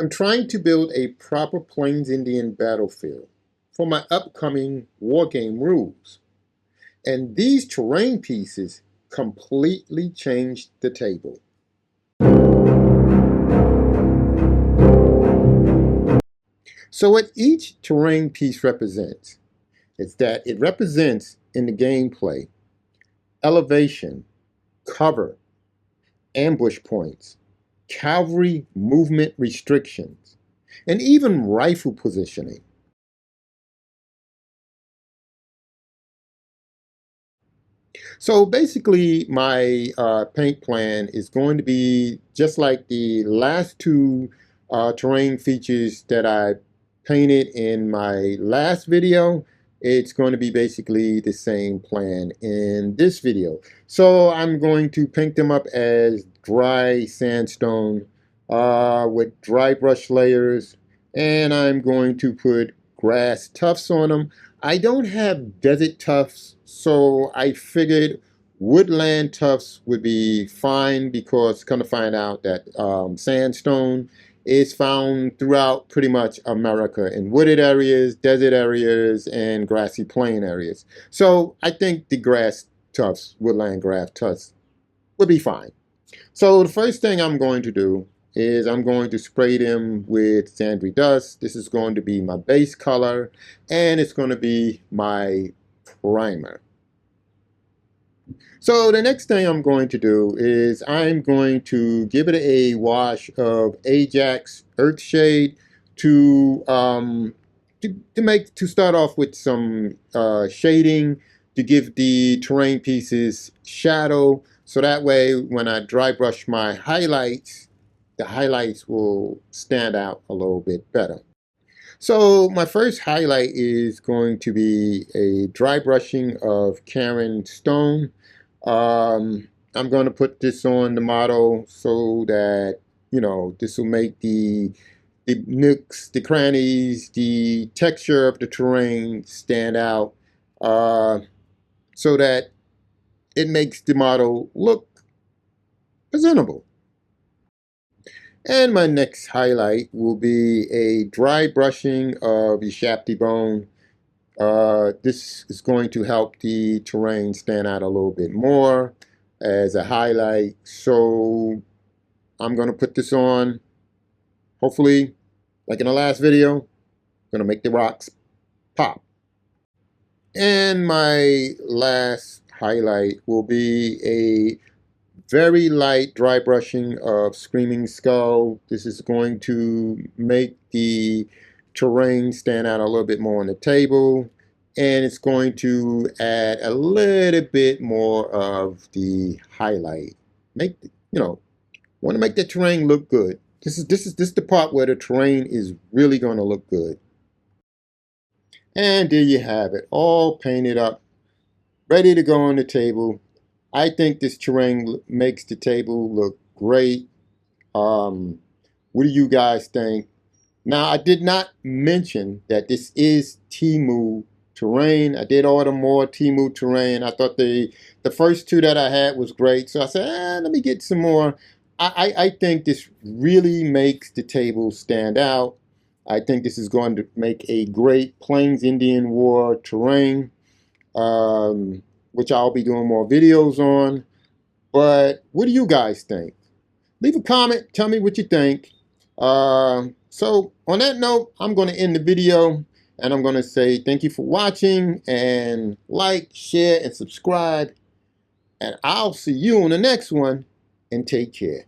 I'm trying to build a proper Plains Indian battlefield for my upcoming wargame rules. And these terrain pieces completely changed the table. So what each terrain piece represents is that it represents in the gameplay elevation, cover, ambush points, cavalry movement restrictions, and even rifle positioning. So basically, my paint plan is going to be just like the last two terrain features that I painted in my last video. It's going to be basically the same plan in this video. So I'm going to paint them up as dry sandstone with dry brush layers, and I'm going to put grass tufts on them. I don't have desert tufts, so I figured woodland tufts would be fine because come to find out that sandstone is found throughout pretty much America in wooded areas, desert areas, and grassy plain areas. So I think the grass tufts, woodland grass tufts, would be fine. So the first thing I'm going to do is I'm going to spray them with sandry dust. This is going to be my base color, and it's going to be my primer. So the next thing I'm going to do is I'm going to give it a wash of Ajax Earthshade to to start off with some shading to give the terrain pieces shadow. So that way, when I dry brush my highlights, the highlights will stand out a little bit better. So my first highlight is going to be a dry brushing of Karen Stone. I'm going to put this on the model so that, this will make the nooks, the crannies, the texture of the terrain stand out so that it makes the model look presentable. And my next highlight will be a dry brushing of the Shapty Bone. This is going to help the terrain stand out a little bit more as a highlight. So I'm going to put this on, hopefully, like in the last video, going to make the rocks pop. And my last highlight will be a very light dry brushing of Screaming Skull. This is going to make the terrain stand out a little bit more on the table, and it's going to add a little bit more of the highlight. Want to make the terrain look good. This is the part where the terrain is really going to look good. And there you have it, all painted up, ready to go on the table. I think this terrain makes the table look great. What do you guys think? Now, I did not mention that this is Temu terrain. I did order more Temu terrain. I thought the first two that I had was great, so I said, let me get some more. I think this really makes the table stand out. I think this is going to make a great Plains Indian War terrain, which I'll be doing more videos on. But what do you guys think? Leave a comment. Tell me what you think. So on that note, I'm going to end the video, and I'm going to say thank you for watching, and like, share, and subscribe. And I'll see you on the next one, and take care.